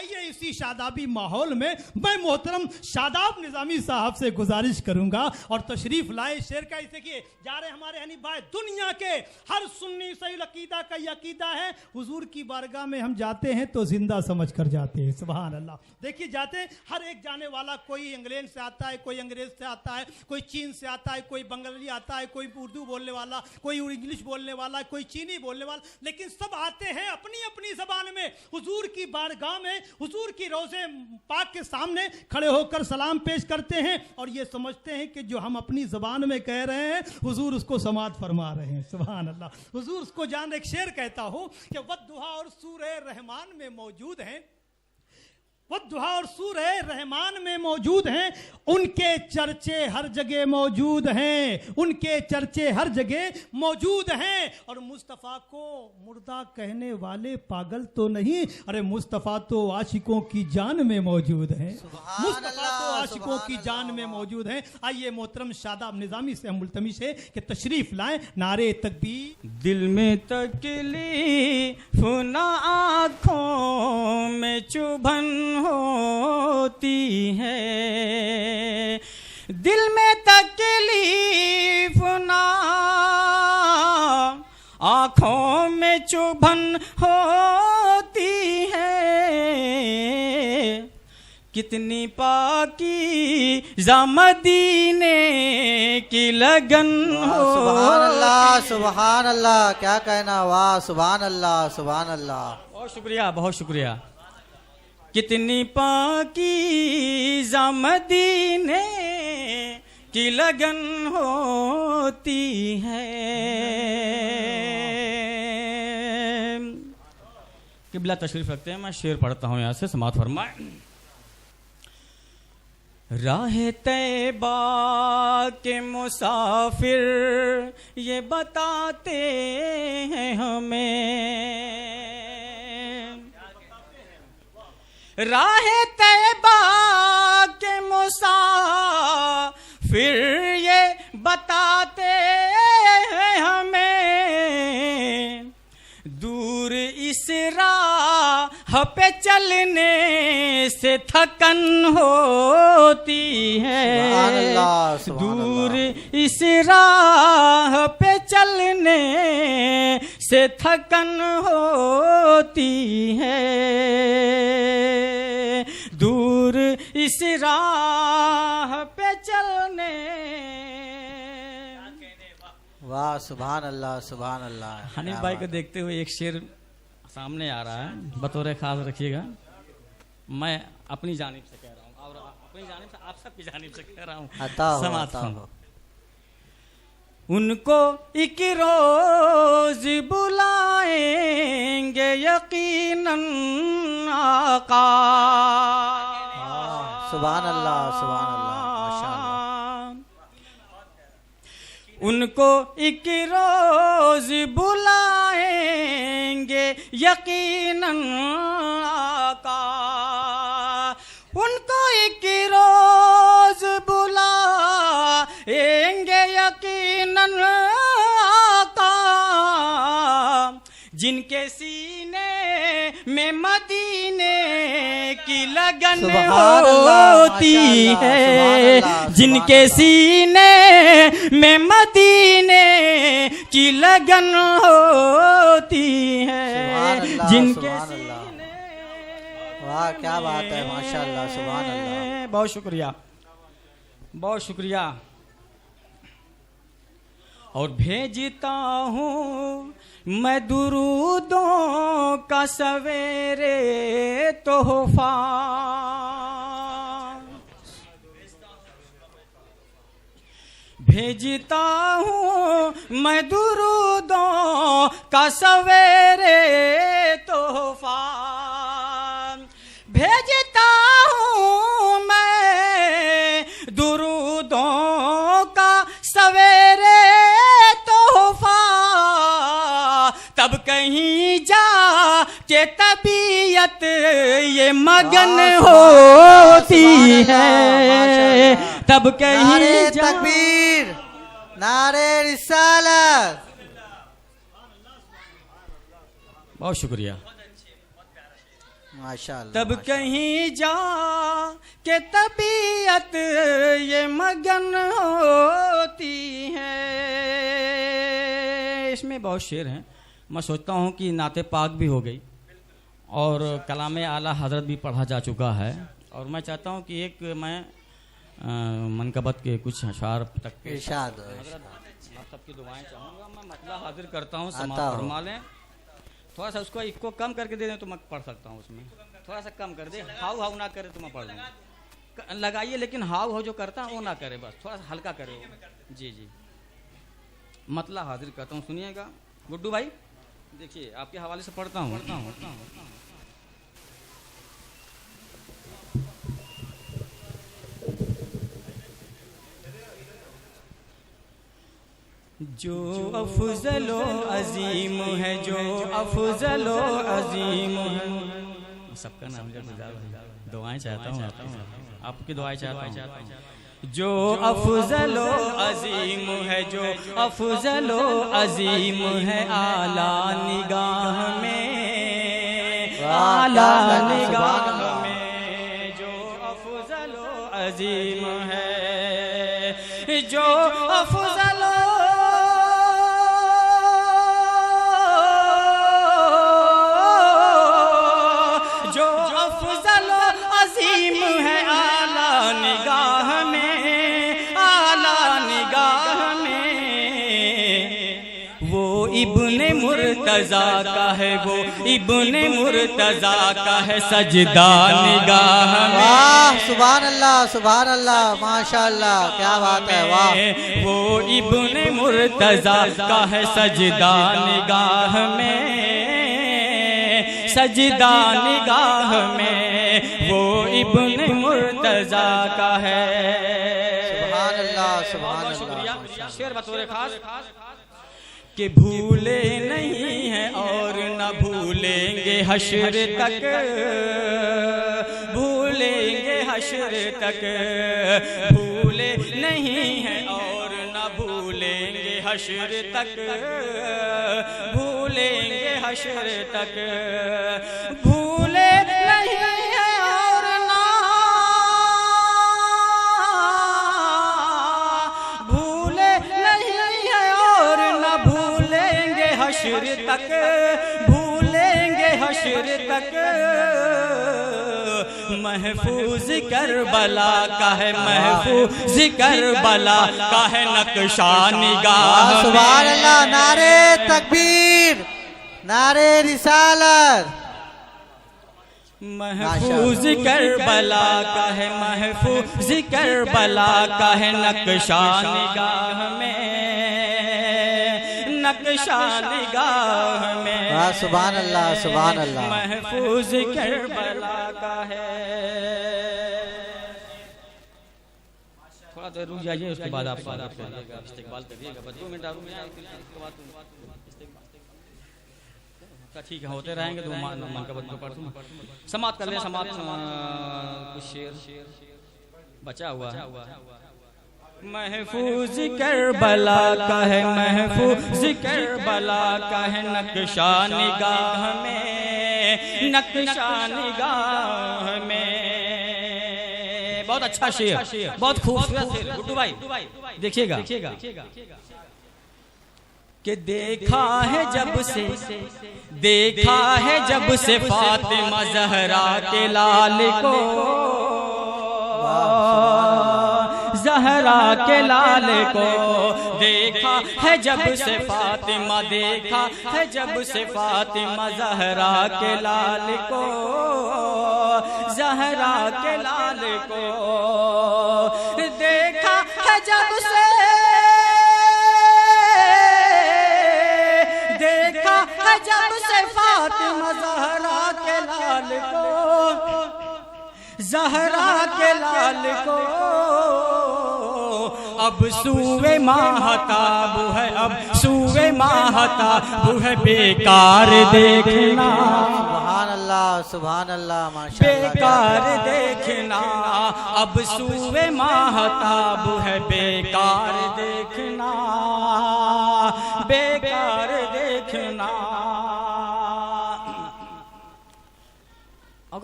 आइए इसी शादाबी माहौल में मैं मोहतरम शादाब निजामी साहब से गुजारिश करूंगा और तशरीफ लाए शेर का। इसे कि जा रहे हमारे हनीफ भाई, दुनिया के हर सुन्नी सही अकीदा का ये अकीदा है, हुजूर की बारगाह में हम जाते हैं तो जिंदा समझ कर जाते हैं। सुभान अल्लाह। देखिए जाते हर एक जाने वाला, कोई इंग्लैंड से आता है, कोई अंग्रेज से आता है, कोई चीन से आता है, कोई बंगाली आता है, कोई उर्दू बोलने वाला, कोई इंग्लिश बोलने वाला, कोई चीनी बोलने वाला, लेकिन सब आते हैं अपनी अपनी जबान में हुजूर की बारगाह में, हुजूर की रोज़े पाक के सामने खड़े होकर सलाम पेश करते हैं और ये समझते हैं कि जो हम अपनी जबान में कह रहे हैं हुजूर उसको समाअत फरमा रहे हैं। सुभान अल्लाह। हुजूर उसको जान एक शेर कहता हूं कि वद्दुहा और सूरे रहमान में मौजूद हैं, वद्दुहा और सूरे रहमान में मौजूद हैं, उनके चर्चे हर जगह मौजूद हैं, उनके चर्चे हर जगह मौजूद हैं। और मुस्तफ़ा को मुर्दा कहने वाले पागल तो नहीं, अरे मुस्तफ़ा तो आशिकों की जान में मौजूद है, मुस्तफ़ा तो आशिकों की जान में मौजूद है। आइए मोहतरम शादाब निजामी से हम मुल्तमिस है कि तशरीफ लाएं। नारे तकबीर। दिल में तकलीफ ना आँखों में चुभन होती है, दिल में तकलीफ ना आँखों में चुभन होती है, कितनी पाकी मदीने की लगन हो। सुभान अल्लाह, सुभान अल्लाह, क्या कहना, वाह सुभान अल्लाह, सुभान अल्लाह। बहुत शुक्रिया, बहुत शुक्रिया। कितनी पाकीज़ा मदीने की लगन होती है। किबला तशरीफ रखते हैं, मैं शेर पढ़ता हूँ यहाँ से, समाअत फरमाए। राह तैबा के मुसाफिर ये बताते हैं हमें, राह तैबा के मुसाफिर ये बताते हैं हमें, दूर इस राह पे चलने से थकन होती है, दूर इस राह पे चलने से थकन होती है, दूर इस राह पे चलने। वाह सुभान अल्लाह, सुभान अल्लाह। हनीफ भाई को देखते हुए एक शेर सामने आ रहा है, बतौर खास रखिएगा। मैं अपनी जानिब से कह रहा हूँ और अपनी जानिब से आप सबकी जानिब से कह रहा हूँ। समाअत सुनो। उनको एक रोज बुलाएंगे यकीनन आका। सुभान अल्लाह, सुभान अल्लाह, माशाअल्लाह। उनको एक रोज बुलाएंगे यकीनन आका, उनको एक रोज बुलाएंगे यकीनन आका, जिनके सीने में मदीने की लगन होती है, जिनके सीने में मदीने की लगन होती है, जिनके सीने। वाह क्या बात है, माशाअल्लाह, सुभान अल्लाह। बहुत शुक्रिया, बहुत शुक्रिया। और भेजता हूँ मैं दुरूदों का सवेरे तोहफा, भेजता हूँ मैं दुरूदों का सवेरे तोहफा, भेजता हूँ मैं दुरूदों का सवेरे तोहफा, तब कहीं जा के तबीयत ये मगन होती है, तब कहीं जा। तकबीर, नारे रिसालत। बहुत शुक्रिया। माशाअल्लाह तब कहीं जा के तबीयत ये मगन होती है। इसमें बहुत शेर हैं। मैं सोचता हूँ कि नाते पाक भी हो गई और कलाम आला हजरत भी पढ़ा जा चुका है, और मैं चाहता हूँ कि एक मैं मनकबत के कुछ अशार तक के इरशाद आप सबकी दुआएं चाहूँगा। मैं मतला हाजिर करता हूँ, समाप्त फरमा लें। थोड़ा सा उसको इसको कम करके दे दें तो मैं पढ़ सकता हूँ। उसमें थोड़ा सा कम कर दे, हाउ हाउ ना करे तो मैं पढ़ दूँगा। लगाइए लेकिन हाउ हाउ जो करता है वो ना करे, बस थोड़ा सा हल्का करे वो। जी जी, मतला हाजिर करता हूँ, सुनिएगा। गुड्डू भाई देखिए, आपके हवाले से पढ़ता हूँ। जो अफजलो अजीम है, जो अफजलो अजीम है। सबका नाम दुआएं चाहता हूँ, आपकी दुआएं चाहता हूँ। जो अफजलो अजीम है, जो अफजलो अजीम है, आला निगाह में, आला निगाह में, जो अफजलो अजीम है, जो अफजलो इब्ने मुर्तजा का है, वो इब्ने मुर्तजा का है, सजदा निगाह में। वाह सुभान अल्लाह माशाअल्लाह, क्या बात है, वाह। वो इब्ने मुर्तजा का है, सजदा निगाह में, सजदा निगाह में, वो इब्ने मुर्तजा का है। सुभान अल्लाह शुक्रिया। शेर बतौर खास कि भूले नहीं हैं और न भूलेंगे हश्र तक, भूलेंगे हश्र तक, भूले नहीं हैं और न भूलेंगे हश्र तक, भूलेंगे हश्र तक, भूले नहीं हैं और ना भूले नहीं हैं और न भूलेंगे हश्र तक, भूलेंगे हश्र तक। महफूज करबला का है, महफूज करबला का है, नक्शा निगाह में। सुभान अल्लाह, नारे तकबीर, नारे रिसालत। महफूज करबला का है, महफूज करबला का है, नक्शा निगाह में, नक्शा निगाह में। सुभान अल्लाह महफूज करबला का है। थोड़ा देर रुक जाइए, उसके बाद आप बात करिएगा, इस्तेकबाल करिएगा। बस 2 मिनट ठीक है, होते रहेंगे। तो मन का बच्चों पढ़ समाप्त कर ले, समाप्त कुछ शेर बचा हुआ है। महफूज करबला का है, महफूज करबला का है, नक्शा निगाह में, नक्शा निगाह में। बहुत अच्छा शेर, बहुत खूबसूरत शेर। गुड्डू भाई देखिएगा कि देखा है जब से, देखा है जब से फातिमा ज़हरा के लाल को, ज़हरा के लाल को देखा है जब से फातिमा, देखा है जब से फातिमा ज़हरा के लाल को, ज़हरा के लाल को देखा है जब से, देखा है जब से फातिमा ज़हरा के लाल को, ज़हरा के लाल को। अब सूवे माहताब है, अब सूवे माहताब है, बेकार देखना। सुभान अल्लाह माशाअल्लाह, बेकार देखना। अब सूवे माहताब है, बेकार देखना, बेकार देखना।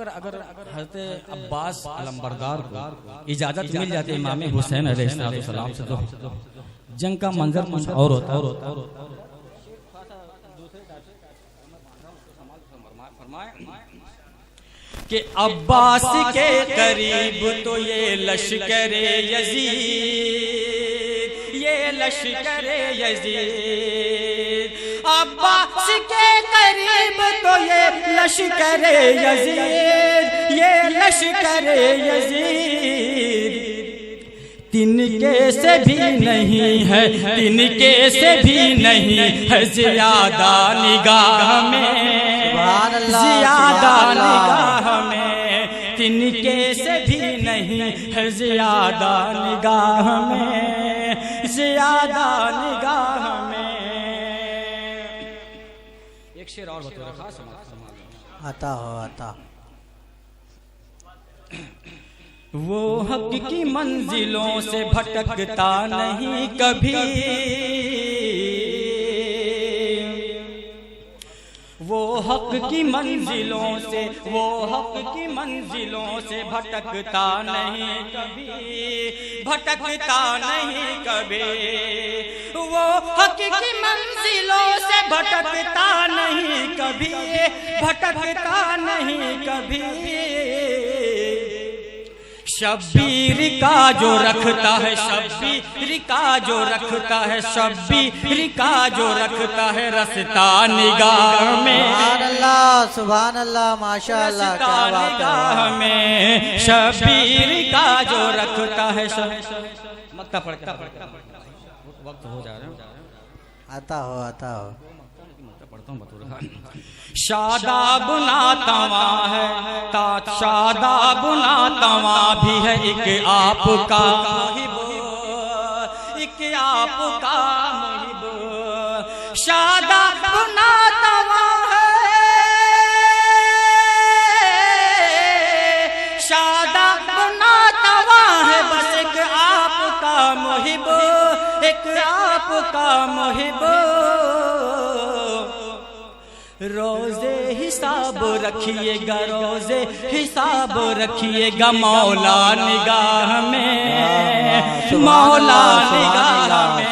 अगर अगर हज़रत अब्बास अलंबरदार को इजाज़त मिल जाती है इमाम हुसैन अलैहिस्सलाम से, तो जंग का मंजर कुछ और होता। कि अब्बास के करीब तो ये लश्कर यजीद, ये लश्कर यजीद, अब्बास के करीब तो ये लश्कर यजीद, ये लश्कर यजीद, तिनके से भी नहीं है, तिनके से भी नहीं है ज़्यादा निगाह में, ज़्यादा निगाह में, तिनके से भी नहीं है ज़्यादा निगाह में, ज़्यादा निगाह में। एक शेर और बतौर खास आता हो आता। वो हक की मंजिलों से भटकता नहीं कभी, वो हक की मंजिलों से, वो हक की मंजिलों से भटकता नहीं कभी, भटकता नहीं कभी, वो हक की मंजिलों से भटकता नहीं कभी, भटकता नहीं कभी। शब्बीर का जो रखता है, शब्बीर का जो रखता है, शब्बीर का जो रखता है रास्ता निगाह में, सुभान अल्लाह, सुभान अल्लाह, माशाअल्लाह, क्या बात है में, शब्बीर का जो रखता है। मक्ता पढ़ता वक्त हो जा रहा है, आता हो आता हो। पढ़ता हूँ बतौर शादाब नातवा है, तात शादाब नातवा भी है एक आपका मुहिब, एक आपका मुहिब, शादाब नातवा है, शादाब नातवा है, बस एक आपका मुहिब, एक आपका मुहिब। रोज़े हिसाब रखिएगा, रोज़े हिसाब रखिएगा मौला निगाह में, मौला निगाह में,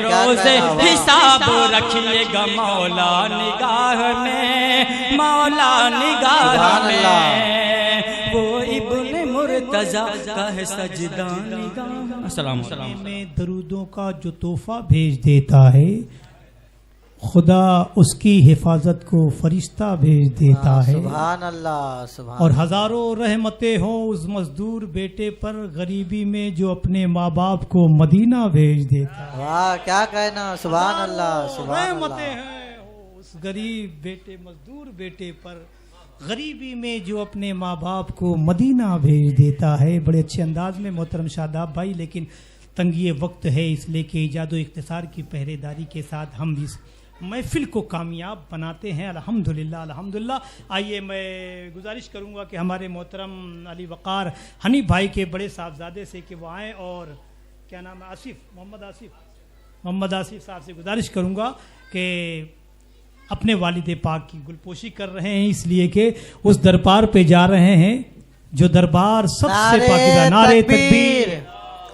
रोज़े हिसाब रखिएगा मौला निगाह में, मौला निगाह में, वो इब्ने मुर्तज़ा का है सजदा निगाह। अस्सलाम में दरूदों का जो तोहफा भेज देता है, खुदा उसकी हिफाजत को फरिश्ता भेज देता है। सुभान अल्लाह, सुभान। और हजारों रहमतें हो उस मजदूर बेटे पर, गरीबी में जो अपने माँ बाप को मदीना भेज देता है। वाह, क्या कहना, सुभान अल्लाह, सुभान रहमतें अल्लाह। हैं उस गरीब बेटे, मजदूर बेटे पर, गरीबी में जो अपने माँ बाप को मदीना भेज देता है। बड़े अच्छे अंदाज में मोहतरम शादाब भाई, लेकिन तंगी वक्त है इसलिए कि इजाद व इख्तिसार की पहरेदारी के साथ हम इस महफिल को कामयाब बनाते हैं। अल्हम्दुलिल्लाह, अल्हम्दुलिल्लाह। आइए मैं गुजारिश करूंगा कि हमारे मोहतरम अली वक़ार हनीफ भाई के बड़े साहबजादे से कि वो आएँ, और क्या नाम है, आसिफ, मोहम्मद आसिफ साहब से गुजारिश करूंगा कि अपने वालिद पाक की गुलपोशी कर रहे हैं, इसलिए कि उस दरबार पे जा रहे हैं जो दरबार सबसे पाकीज़ा। नारे तकबीर,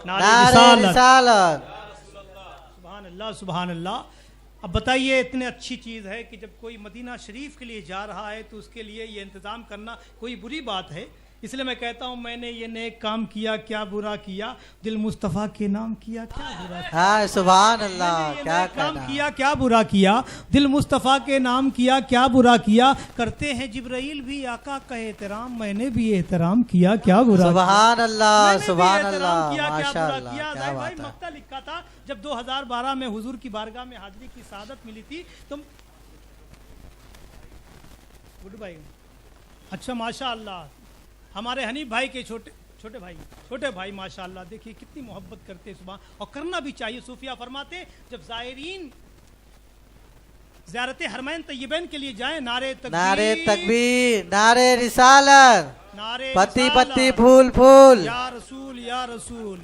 नारे रिसालत, सुभान अल्लाह, सुभान अल्लाह। अब बताइए, इतनी अच्छी चीज़ है कि जब कोई मदीना शरीफ के लिए जा रहा है तो उसके लिए ये इंतज़ाम करना कोई बुरी बात है। इसलिए मैं कहता हूँ, मैंने ये नेक काम किया, क्या बुरा किया, दिल मुस्तफ़ा के नाम किया, क्या बुरा किया। हाँ, सुभान अल्लाह, क्या काम किया, क्या बुरा किया, दिल मुस्तफ़ा के नाम किया, क्या बुरा किया। करते हैं जिब्राइल भी आका का एहतराम, मैंने भी एहतराम किया, क्या बुरा। सुभान अल्लाह, सुभान अल्लाह, माशाअल्लाह, क्या बात है। मक्ता लिखा था जब 2012 में हुजूर की बारगाह में हाजिरी की सआदत मिली थी, तो गुड भाई, अच्छा माशाअल्लाह, हमारे हनीफ भाई के छोटे भाई माशाअल्लाह, देखिए कितनी मोहब्बत करते हैं सुबह, और करना भी चाहिए। सूफिया फरमाते जब ज़ायरीन ज़ियारत हरमैन तय्यबैन के लिए जाएं, नारे तकबीर, नारे रिसालत, नारे पत्ती पत्ती फूल फूल, या रसूल, या रसूल,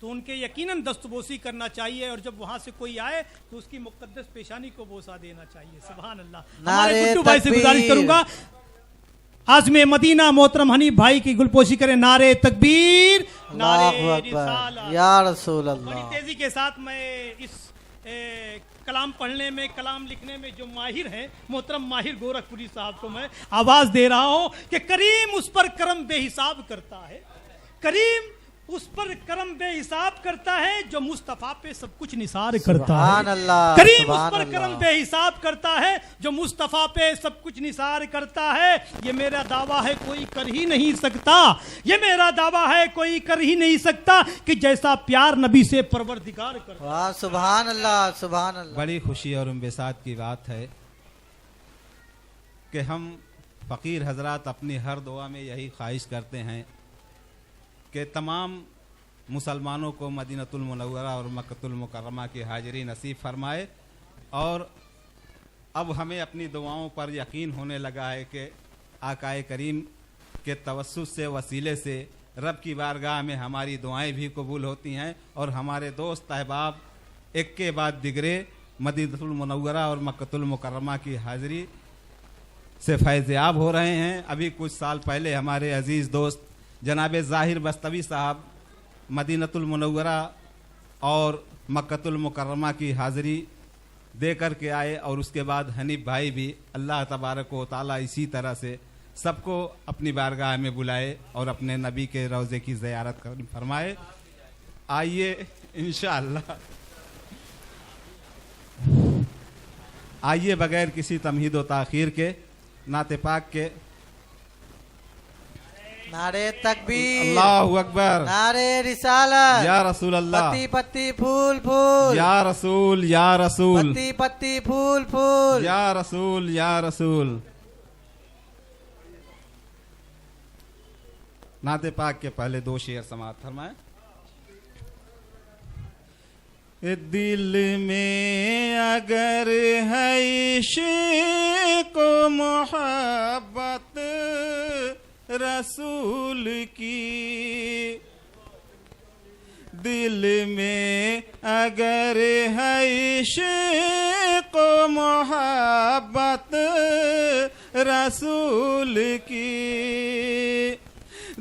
तो उनके यकीनन दस्तबोसी करना चाहिए, और जब वहां से कोई आए तो उसकी मुकद्दस पेशानी को बोसा देना चाहिए। सुभान अल्लाह। हमारे गुड्डू भाई से गुजारिश करूंगा, आज में मदीना मोहतरम हनीफ भाई की गुलपोशी करें। नारे तकबीर, नारे अल्लाहु अकबर, रिसालत। या रसूल बड़ी अल्लाह। तेजी के साथ मैं इस कलाम पढ़ने में, कलाम लिखने में जो माहिर हैं मोहतरम माहिर गोरखपुरी साहब को मैं आवाज दे रहा हूं कि करीम उस पर करम बेहिसाब करता है, करीम उस पर करम बेहिसाब करता है जो मुस्तफा पे सब कुछ निसार करता सुभान है। अल्लाह, करीम उस सुभान पर अल्लाह। करम बेहिसाब करता है जो मुस्तफा पे सब कुछ निसार करता है। ये मेरा दावा है कोई कर ही नहीं सकता, ये मेरा दावा है कोई कर ही नहीं सकता कि जैसा प्यार नबी से परवरदिगार करता। वाह सुभान अल्लाह, सुभान अल्लाह। बड़ी खुशी और उम्बेसात की बात है कि हम फ़कीर हजरात अपनी हर दुआ में यही ख्वाहिश करते हैं कि तमाम मुसलमानों को मदीनतुल मुनव्वरा और मक्कतुल मुकर्रमा की हाजिरी नसीब फरमाए। और अब हमें अपनी दुआओं पर यकीन होने लगा है कि आकाए करीम के तवस्सुस से, वसीले से रब की बारगाह में हमारी दुआएं भी कबूल होती हैं और हमारे दोस्त अहबाब एक के बाद दिगरे मदीनतुल मुनव्वरा और मक्कतुल मुकर्रमा की हाजिरी से फैज़याब हो रहे हैं। अभी कुछ साल पहले हमारे अजीज़ दोस्त जनाब ज़ाहिर बस्तवी साहब मदीनतुल मुनव्वरा और मक्कतुल मुकर्रमा की हाज़िरी दे कर के आए और उसके बाद हनीफ भाई भी, अल्लाह तबारक व तआला इसी तरह से सबको अपनी बारगाह में बुलाए और अपने नबी के रोज़े की ज़ियारत फरमाए। आइए इंशाअल्लाह, आइए बगैर किसी तमहीद व ताख़ीर के नाते पाक के नारे तकबीर, अल्लाहु अकबर, नारे रिसालत, या रसूल अल्लाह, पत्ती पत्ती फूल फूल, या रसूल, या रसूल, पत्ती पत्ती फूल फूल, या रसूल, या रसूल। नाते पाक के पहले दो शेर समाअत फरमाए। दिल में अगर है इश्क़ मोहब्बत रसूल की, दिल में अगर है इश्क़ मोहब्बत रसूल की,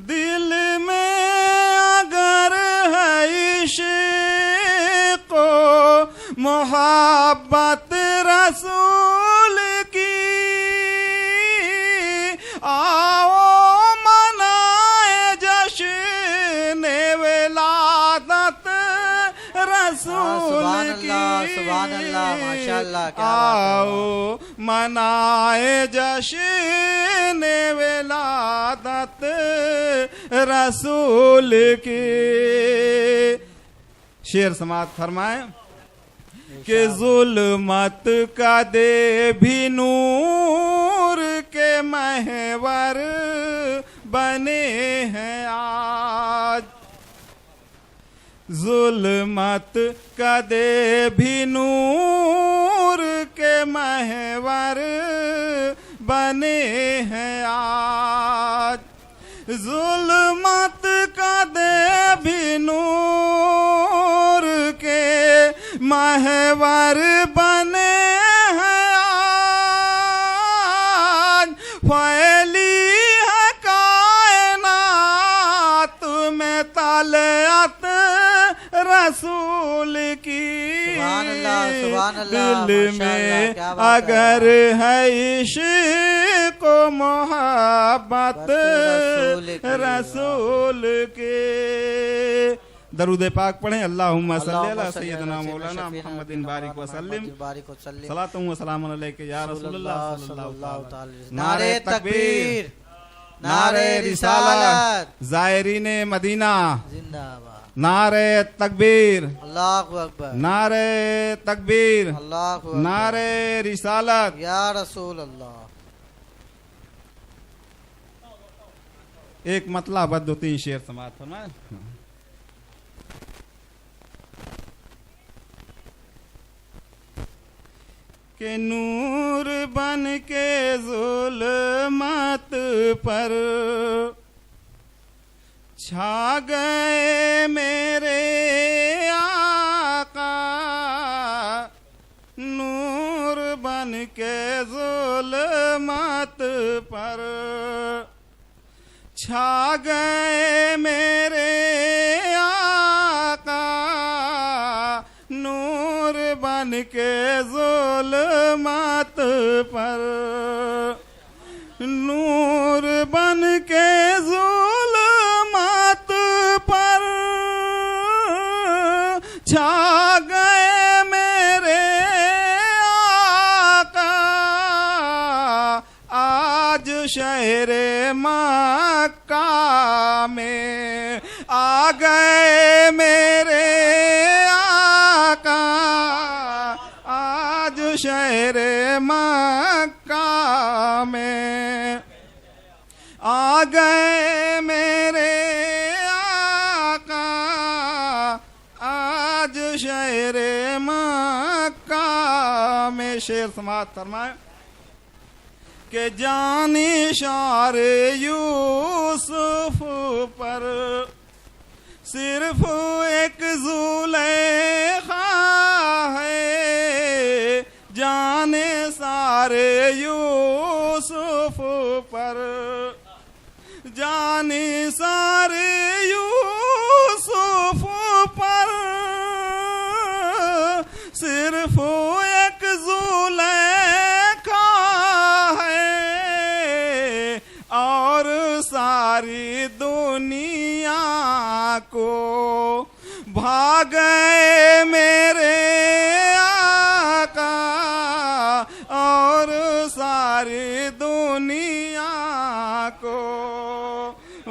दिल में अगर है इश्क़ मोहब्बत रसूल की, आओ सुभान अल्लाह, सुभान अल्लाह, माशाअल्लाह, क्या आओ मनाए जश्न विलादत रसूल की। शेर समाअत फरमाए कि जुल्मत का दे भी नूर के महवर बने हैं आज, जुल्मत का दे भी नूर के महवर बने हैं आज, जुल्मत का दे भी नूर के महवर बने हैं आज, फैली है कायनात में तलअत रसूल की, सुभान अल्लाह, सुभान अल्लाह, दिल माशाअल्लाह, में क्या बात अगर है इश्क़ मोहब्बत रसूल के। दरूद पाक पढ़ें। अल्लाहुम्मा सल्ली अला सय्यदना मौलाना मुहम्मदिन बारिक वसल्लिम सलातु व सलामुन अलैका या रसूलल्लाह सल्लल्लाहु अलैहि वसल्लम। नारे तकबीर, नारे रिसालत, ज़ायरीन मदीना जिंदाबाद, नारे तकबीर, अल्लाहु अकबर, नारे तकबीर, अल्लाहु अकबर, नारे रिसालत, या रसूल अल्लाह। एक मतलब बद दो तीन शेर समाअत फरमाए। के नूर बन के ज़ुल्मत पर छा गए मेरे आका, नूर बन के ज़ुल्मत मत पर छा गए मेरे आका नूर बन के ज़ुल्मत पर नूर बन के ज़ुल्मत पर छा गए मेरे आका आज शहरे मक्का में आ गए मेरे आका आज शहरे मक्का में आ गए मेरे आका आज शहरे मक्का में। शेर समात फरमाए के जानी शार यूसुफ पर सिर्फ एक ज़ुलेखा है जाने सारे यूसुफ पर जाने सारे यूसुफ पर सिर्फ एक ज़ुलेखा है और सारी दुनिया को भाग गए मेरे आका और सारी दुनिया को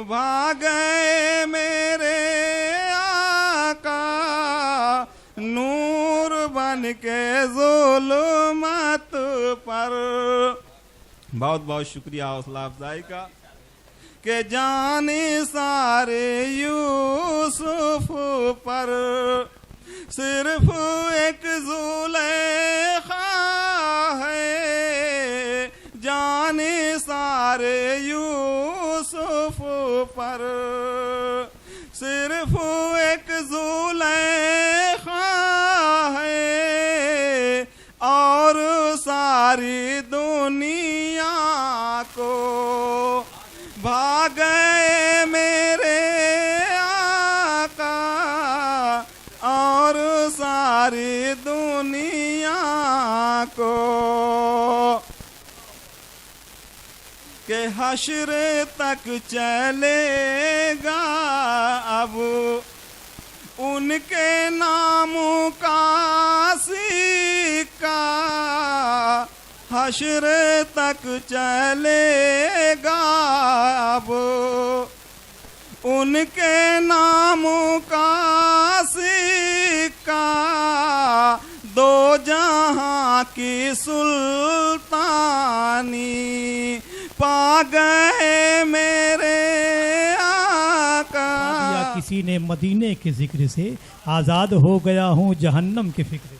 भाग गए मेरे आका नूर बन के ज़ुल्मत पर। बहुत बहुत शुक्रिया हौसला अफजाई का के जाने सारे यूसुफ पर सिर्फ एक ज़ुलेखा है जाने सारे यूसुफ पर सिर्फ एक ज़ुलेखा है और सारी दुनिया को भाग गए मेरे आका और सारी दुनिया को के हश्र तक चलेगा अब उनके नामों का सिक्का हश्र तक चलेगा अब उनके नामों का सिक्का दो जहां की सुल्तानी पा गए मेरे आका। किसी ने मदीने के जिक्र से आजाद हो गया हूँ जहन्नम के फिक्र से।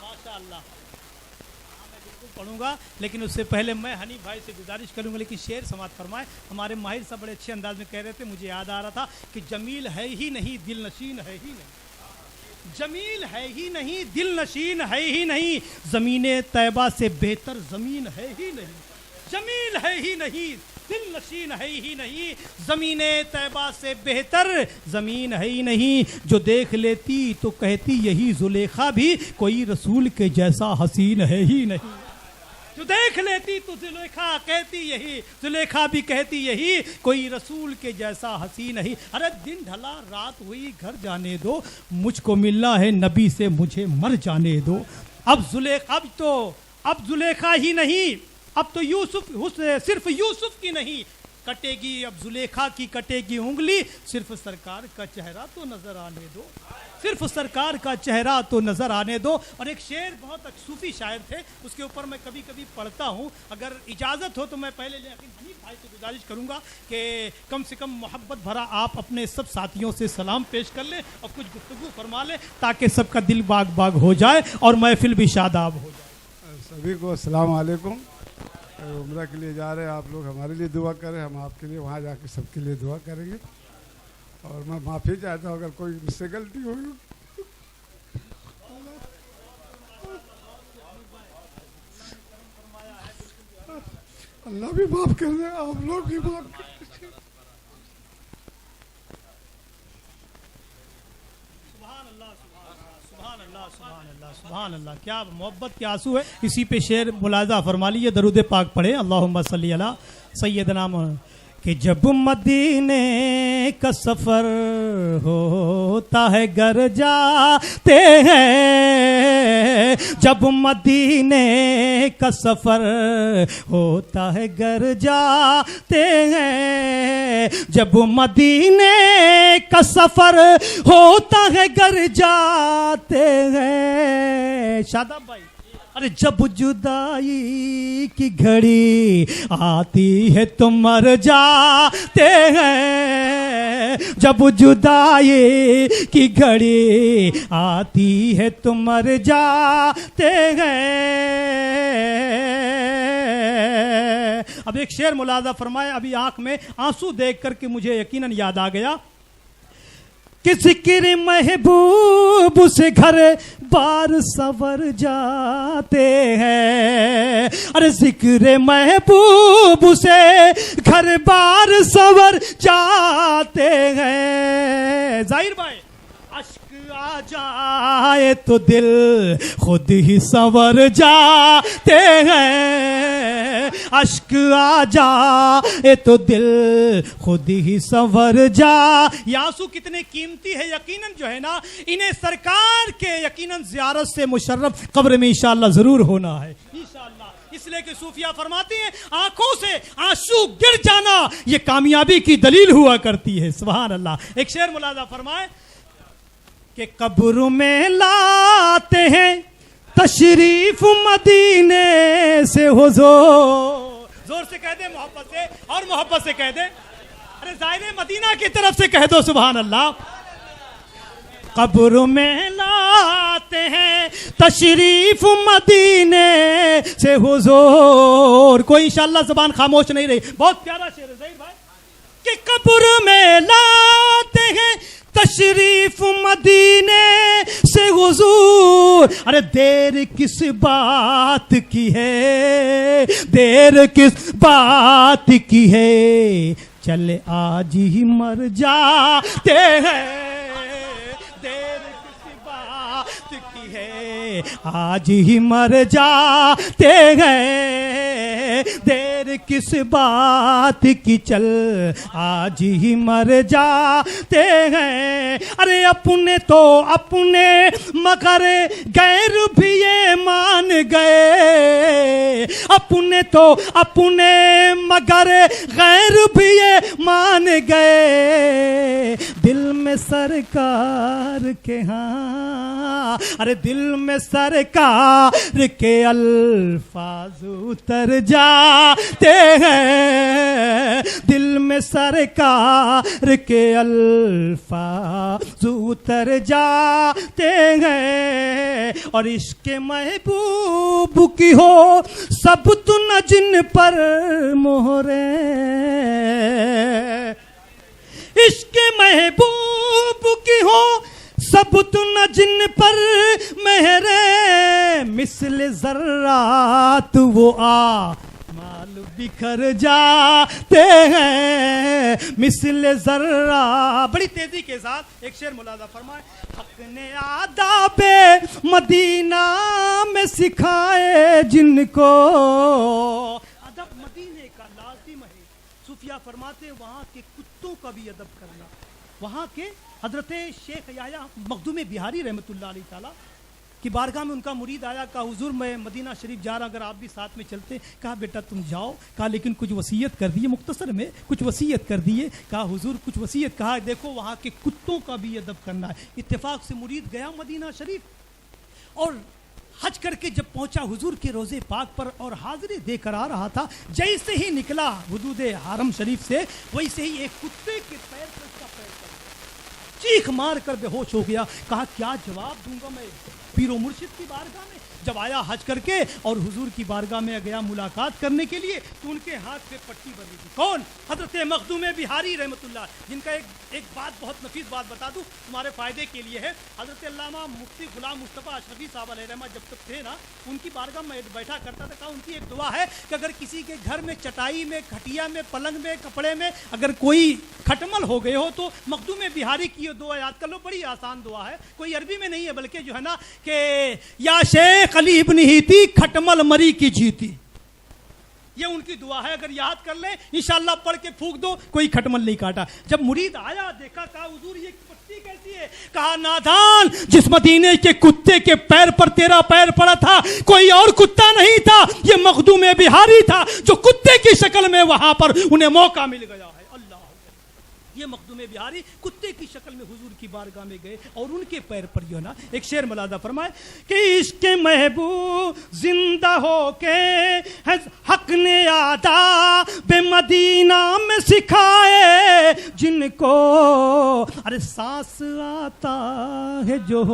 माशाअल्लाह मैं बिल्कुल पढ़ूंगा लेकिन उससे पहले मैं हनीफ भाई से गुजारिश करूंगा लेकिन शेर समात फरमाए। हमारे माहिर साहब बड़े अच्छे अंदाज में कह रहे थे मुझे याद आ रहा था कि जमील है ही नहीं दिल नशीन है ही नहीं जमील है ही नहीं दिल नशीन है ही नहीं ज़मीने तैबा से बेहतर ज़मीन है ही नहीं जमील है ही नहीं दिल नशीन है ही नहीं ज़मीने तैबा से बेहतर ज़मीन है ही नहीं जो देख लेती तो कहती यही ज़ुलेखा भी कोई रसूल के जैसा हसीन है ही नहीं जो देख लेती तो ज़ुलेखा कहती यही ज़ुलेखा भी कहती यही कोई रसूल के जैसा हसीन नहीं। अरे दिन ढला रात हुई घर जाने दो मुझको मिलना है नबी से मुझे मर जाने दो। अब ज़ुलेखा ही नहीं अब तो यूसुफ सिर्फ यूसुफ की नहीं कटेगी अब ज़ुलेखा की कटेगी उंगली सिर्फ सरकार का चेहरा तो नजर आने दो सिर्फ सरकार का चेहरा तो नजर आने दो। और एक शेर बहुत सूफी शायर थे उसके ऊपर मैं कभी कभी पढ़ता हूँ अगर इजाज़त हो तो मैं पहले हनीफ भाई से गुजारिश करूँगा कि कम से कम मोहब्बत भरा आप अपने सब साथियों से सलाम पेश कर लें और कुछ गुफ्तगू फरमा लें ताकि सबका दिल बाग बाग हो जाए और महफिल भी शादाब हो जाए। सभी को अस्सलाम वालेकुम। उम्रा के लिए जा रहे हैं आप लोग हमारे लिए दुआ करें हम आपके लिए वहाँ जाके सबके लिए दुआ करेंगे और मैं माफ़ी चाहता हूँ अगर कोई मुझसे गलती होगी। अल्लाह भी माफ कर दे, आप लोग भी माफ कर दीजिए। सुभान अल्लाह, क्या मोहब्बत के आंसू है। इसी पे शेर मुलाजा फरमा लीजिए, दरूद पाक पढ़े, अल्लाहुम्मा सल्ली अला सैयदना कि जब मदीने का सफर होता है घर जाते हैं, जब मदीने का सफर होता है घर जाते हैं, जब मदीने का सफर होता है घर जाते हैं। शादाब भाई, अरे जब जुदाई की घड़ी आती है तो मर जाते हैं, जब जुदाई की घड़ी आती है तो मर जाते हैं। अब एक शेर मुलाजा फरमाए, अभी आंख में आंसू देख करके मुझे यकीनन याद आ गया कि जिक्र महबूब से घर बार सवर जाते हैं, अरे जिक्र महबूब से घर बार सवर जाते हैं। जाहिर भाई, अश्क आ जाए तो दिल खुद ही संवर जाते हैं, अश्क आ जाए तो दिल खुद ही संवर जा। ये आंसू कितने कीमती है, यकीनन जो है ना, इन्हें सरकार के यकीनन ज़ियारत से मुशर्रफ कब्र में इंशाअल्लाह जरूर होना है इंशाअल्लाह। इसलिए कि सूफिया फरमाते हैं आंखों से आंसू गिर जाना ये कामयाबी की दलील हुआ करती है। सुभान अल्लाह। एक शेर मुलाजा फरमाए कि कब्र में लाते हैं तशरीफ मदीने से हुजूर। जोर से कह दे मोहब्बत से, और मोहब्बत से कह दे, अरे ज़ाहिर मदीना की तरफ से कह दो सुभान अल्लाह। कब्र में लाते हैं तशरीफ मदीने से हुजूर। कोई इंशाअल्लाह ज़बान खामोश नहीं रही, बहुत प्यारा शेर है ज़ाहिर भाई। कि कब्र में लाते हैं तशरीफ मदीने से हुजूर, अरे देर किस बात की है, देर किस बात की है, चले आज ही मर जाते हैं, देर किस बात की है, आज ही मर जाते हैं, देर किस बात की, चल आज ही मर जाते हैं। अरे अपने तो अपने मगर गैर भी ये मान गए, अपने तो अपने मगर गैर भी ये मान गए, दिल में सरकार के, हाँ अरे दिल में सरकार के अल्फाज उतर जाते हैं, दिल में सरकार के अल्फाज उतर जाते हैं। और इश्क महबूब की हो सब तो न जिन पर मोहरे, इश्क महबूब की हो सब तो न जिन पर मेहरे, मिसल जर्रात वो आ माल बिखर जाते हैं, मिसल जर्रा। बड़ी तेजी के साथ एक शेर मुलाजा फरमाए। हक ने आदाबे मदीना में सिखाए जिनको, अदब मदीने का लाजिम है। सूफिया फरमाते वहाँ के कुत्तों का भी अदब करना। वहाँ के हजरत शेख याया मखदूम बिहारी रहमतुल्लाह अलैह ताला की बारगाह में उनका मुरीद आया, कहा हुजूर मैं मदीना शरीफ जा रहा, अगर आप भी साथ में चलते। कहा बेटा तुम जाओ, कहा लेकिन कुछ वसीयत कर दिए, मुख्तसर में कुछ वसीयत कर दिए। कहा हुजूर कुछ वसीयत, कहा देखो वहाँ के कुत्तों का भी अदब करना है। इत्तेफाक से मुरीद गया मदीना शरीफ और हज करके जब पहुंचा हुजूर के रोज़े पाक पर और हाजिरी देकर आ रहा था, जैसे ही निकला हुदूद हरम शरीफ से, वैसे ही एक कुत्ते के पैर पर उसका पैर पड़ गया, चीख मार कर बेहोश हो गया। कहा क्या जवाब दूंगा मैं पीरो मुर्शिद की बारगाह में, जब आया हज करके और हुजूर की बारगाह में गया मुलाकात करने के लिए, तो उनके हाथ पे पट्टी बनी थी। कौन? हजरत मखदूम बिहारी रहमतुल्लाह, जिनका एक बात, बहुत नफीस बात बता दूं तुम्हारे फायदे के लिए है। हजरत अल्लामा मुफ्ती गुलाम मुस्तफ़ा अशरफी साहब अलैहिर्रहमा जब तक थे ना, उनकी बारगाह में बैठा करता था। कहा उनकी एक दुआ है कि अगर किसी के घर में चटाई में, खटिया में, पलंग में, कपड़े में अगर कोई खटमल हो गए हो तो मखदूम बिहारी की ये दुआ याद कर लो। बड़ी आसान दुआ है, कोई अरबी में नहीं है, बल्कि जो है ना कि या शेख अली इब्न हीती खटमल मरी की जीती, ये उनकी दुआ है। अगर याद कर ले इंशाअल्लाह, पढ़ के फूंक दो, कोई खटमल नहीं काटा। जब मुरीद आया, देखा, कहा हुजूर ये पट्टी कैसी है? कहा नादान, जिस मदीने के कुत्ते के पैर पर तेरा पैर पड़ा था कोई और कुत्ता नहीं था, ये मखदूम बिहारी था, जो कुत्ते की शक्ल में वहां पर उन्हें मौका मिल गया है। अल्लाह, ये मखदूम बिहारी कुत्ते की शक्ल में हुजूर की बारगाह में गए और उनके पैर पर जो है ना एक शेर मलादा फरमाए कि इश्क महबूब जिंदा हो के हक ने आदा बेमदीना में सिखाए, जिनको अरे सांस आता है जो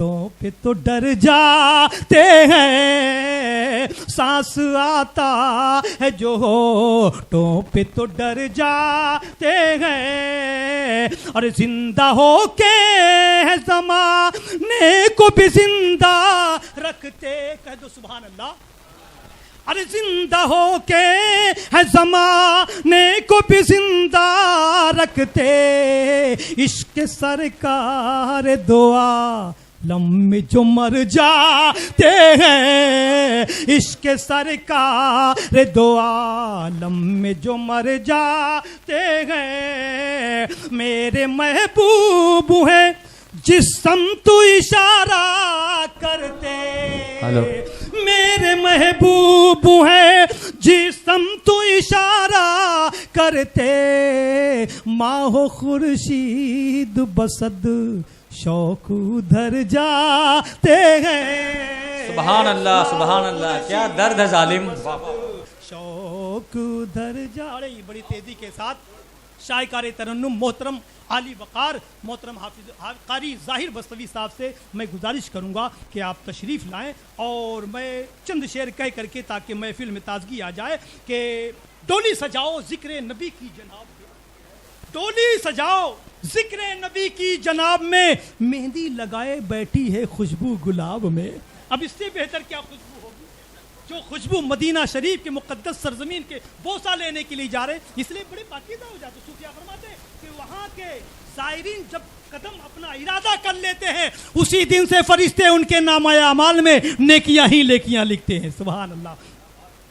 पे तो डर जाते हैं, सांस आता है जो होठों पे तो डर जाते हैं, और जिंदा हो के है ज़माने को भी जिंदा रखते। कह दो सुभान अल्लाह। अरे जिंदा हो के है ज़माने को भी जिंदा रखते, इश्क सरकार दुआ लम्बे जो मर जाते हैं, इश्क सरकार दो आलम में जो मर जाते हैं, मेरे महबूब हैं जिस्म तो इशारा करते, मेरे महबूब हैं जिस्म तो इशारा करते, माहो खुर्शीद बसद शौक उधर जाते हैं। सुभान अल्लाह, सुभान अल्लाह, क्या दर्द है जालिम। शौक उधर जा रही बड़ी तेजी के साथ शायकार तरन्नुम मोहतरम आली वकार मोहतरम हाफिज कारी ज़ाहिर बस्तवी साहब से मैं गुजारिश करूंगा कि आप तशरीफ़ लाएं और मैं चंद शेर कह करके ताकि महफिल में ताजगी आ जाए कि डोली सजाओ जिक्र नबी की जनाब में, डोली सजाओ जिक्र नबी की जनाब में, मेहंदी लगाए बैठी है खुशबू गुलाब में। अब इससे बेहतर क्या खुशबू होगी, जो खुशबू मदीना शरीफ के मुकद्दस सरजमीन के बोसा लेने के लिए जा रहे, इसलिए बड़े पाकीज़ा हो जाते। सूफिया फरमाते कि वहाँ के ज़ायरीन जब कदम अपना इरादा कर लेते हैं, उसी दिन से फरिश्ते उनके नामा अमाल में नेकियां ही लेकियां लिखते हैं। सुभान अल्लाह।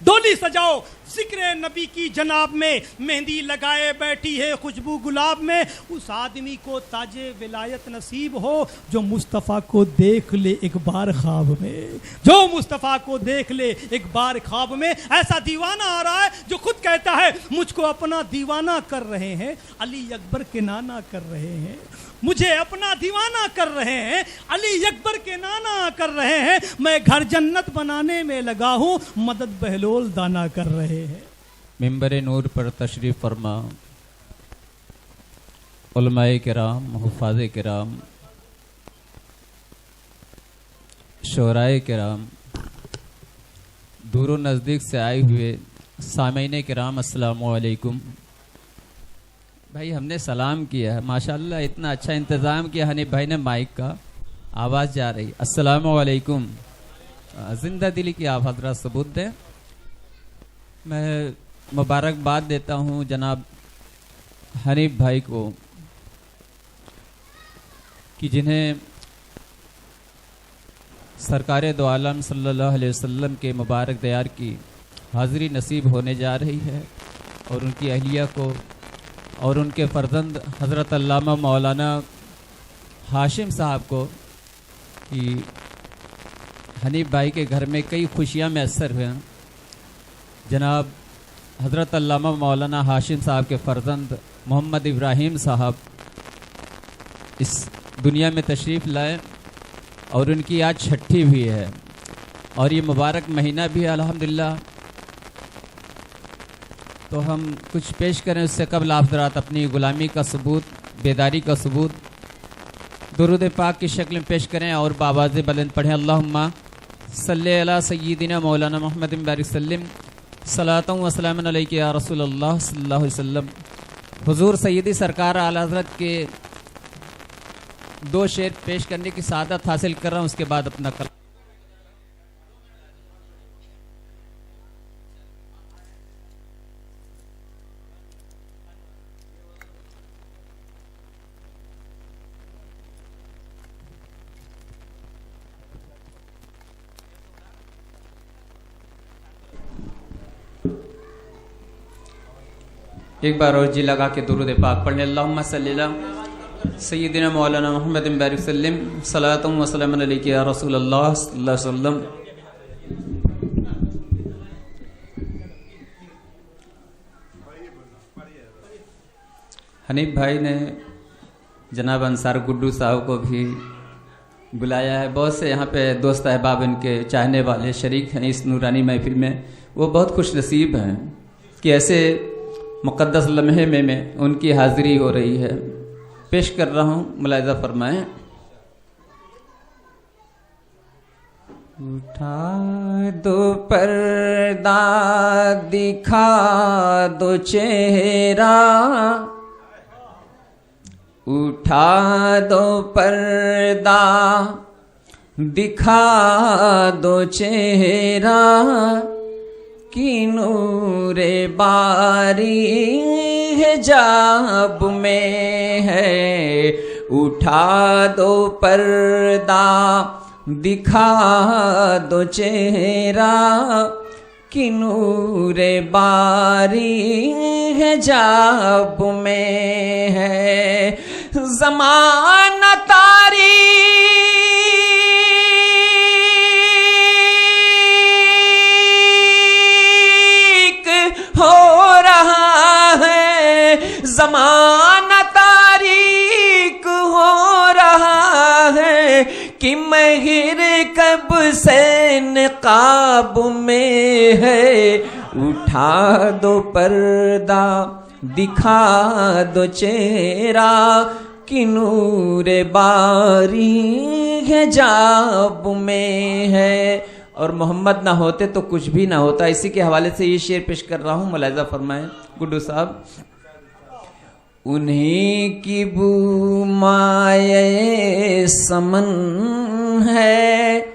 डोली सजाओ जिक्र नबी की जनाब में, मेहंदी लगाए बैठी है खुशबू गुलाब में, उस आदमी को ताजे विलायत नसीब हो जो मुस्तफ़ा को देख ले एक बार ख्वाब में, जो मुस्तफ़ा को देख ले एक बार ख्वाब में। ऐसा दीवाना आ रहा है जो खुद कहता है मुझको अपना दीवाना कर रहे हैं, अली अकबर के नाना कर रहे हैं, मुझे अपना दीवाना कर रहे हैं, अली अकबर के नाना कर रहे हैं, मैं घर जन्नत बनाने में लगा हूँ, मदद बहलोल दाना कर रहे हैं। मिंबर नूर पर तशरीफ़ फरमा उलमाए किराम, हुफ़ाज़े किराम, शोराए किराम, दूर नज़दीक से आए हुए सामीन किराम, अस्सलामु अलैकुम। भाई हमने सलाम किया है, माशाल्लाह इतना अच्छा इंतज़ाम किया हनीफ भाई ने, माइक का आवाज़ जा रही, अस्सलामु अलैकुम। जिंदा दिली की आप हजरत सबूत दें। मैं मुबारकबाद देता हूँ जनाब हनीफ भाई को कि जिन्हें सरकार दो आलम सल्लल्लाहु अलैहि वसल्लम के मुबारक दयार की हाज़िरी नसीब होने जा रही है, और उनकी अहलिया को और उनके फर्जंद हज़रत अल्लामा मौलाना हाशिम साहब को कि हनीफ भाई के घर में कई खुशियाँ मैसर हुए। जनाब हज़रत अल्लामा मौलाना हाशिम साहब के फर्जंद मोहम्मद इब्राहिम साहब इस दुनिया में तशरीफ़ लाए और उनकी आज छठी भी है, और ये मुबारक महीना भी है अल्हम्दुलिल्लाह। तो हम कुछ पेश करें उससे कबल आप हज़रात अपनी ग़ुलामी का सबूत, बेदारी का सबूत दुरूद पाक की शक्ल में पेश करें और बावाज़ बुलंद पढ़ें। अल्लाहुम्मा सल्ले अला सय्यिदिना मौलाना मोहम्मद बारिक सल्लम सलातु व सलामुन अलैका या रसूल अल्लाह सल्लल्लाहु अलैहि वसल्लम। हुजूर सय्यदी सरकार आला हज़रत के 2 शेर पेश करने की सादत हासिल कर रहा हूँ, उसके बाद अपना कल एक बार और जी लगा के दुरूद पाक पढ़ने। अल्लाहुम्मा सल्ली अला सय्यिदिना मौलाना मोहम्मद बारिक सल्लम सलातु व सलामुन अलैका या रसूल अल्लाह सल्लल्लाहु अलैहि वसल्लम। हनीफ भाई ने जनाब अंसार गुड्डू साहब को भी बुलाया है। बहुत से यहाँ पे दोस्त अहबाब इनके चाहने वाले शरीक हैं इस नूरानी महफिल में। वो बहुत खुश नसीब हैं कि ऐसे मुक़द्दस लम्हे में उनकी हाज़िरी हो रही है। पेश कर रहा हूँ, मुलाहिज़ा फरमाएं। उठा दो पर्दा दिखा दो चेहरा, उठा दो पर्दा दिखा दो चेहरा, कि नूरे बारी हिजाब में है। उठा दो पर्दा दिखा दो चेहरा, कि नूरे बारी हिजाब में है। ज़माना तारी हो रहा है, ज़माना तारीक हो रहा है, कि महिर कब से निकाब में है। उठा दो पर्दा दिखा दो चेहरा, कि नूरे बारी हिजाब में है। और मोहम्मद ना होते तो कुछ भी ना होता। इसी के हवाले से ये शेर पेश कर रहा हूँ, मुलाहिज़ा फरमाएं गुड्डू साहब। उन्हीं की बू माये समन है,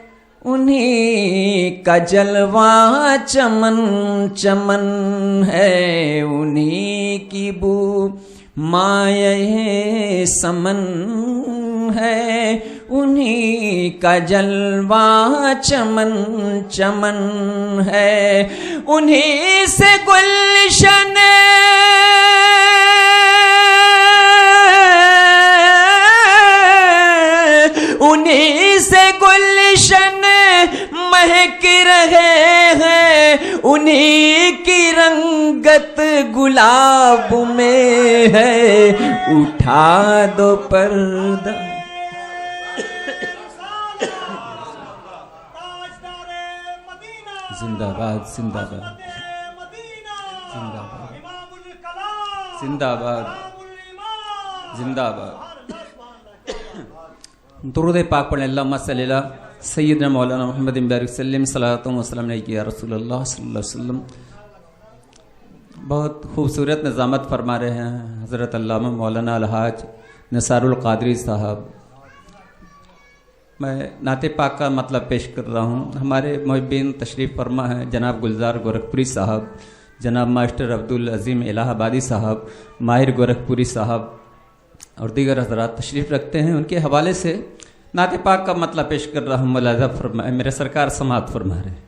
उन्हीं का जलवा चमन चमन है। उन्हीं की बू माये समन है, उन्हीं का जलवा चमन चमन है। उन्हीं से गुलशन उन्हीं से गुलशन महक रहे हैं, उन्हीं की रंगत गुलाब में है। उठा दो पर्दा जिंदाबाद जिंदाबाद जिंदाबाद जिंदाबाद जिंदाबाद। दुरूद पाक पढ़ें। अल्लाहुम्मा सल्ली अला सय्यिदना मौलाना मोहम्मद बारिक सल्लम सलातु व सलाम अलैका या रसूल अल्लाह सल्लल्लाहु अलैहि वसल्लम। बहुत खूबसूरत निज़ामत फरमा रहे हैं हज़रत अल्लामा मौलाना अलहाज निसारुल क़ादरी साहब। मैं नाते पाक का मतलब पेश कर रहा हूँ। हमारे मुहिब्बीन तशरीफ़ फरमा हैं जनाब गुलजार गोरखपुरी साहब, जनाब मास्टर अब्दुल अज़ीम इलाहाबादी साहब, माहिर गोरखपुरी साहब और दीगर हज़रात तशरीफ़ रखते हैं। उनके हवाले से नाते पाक का मतलब पेश कर रहा हूँ, मुलाहिज़ा फरमाएं। मेरे सरकार समाअत फरमा रहे।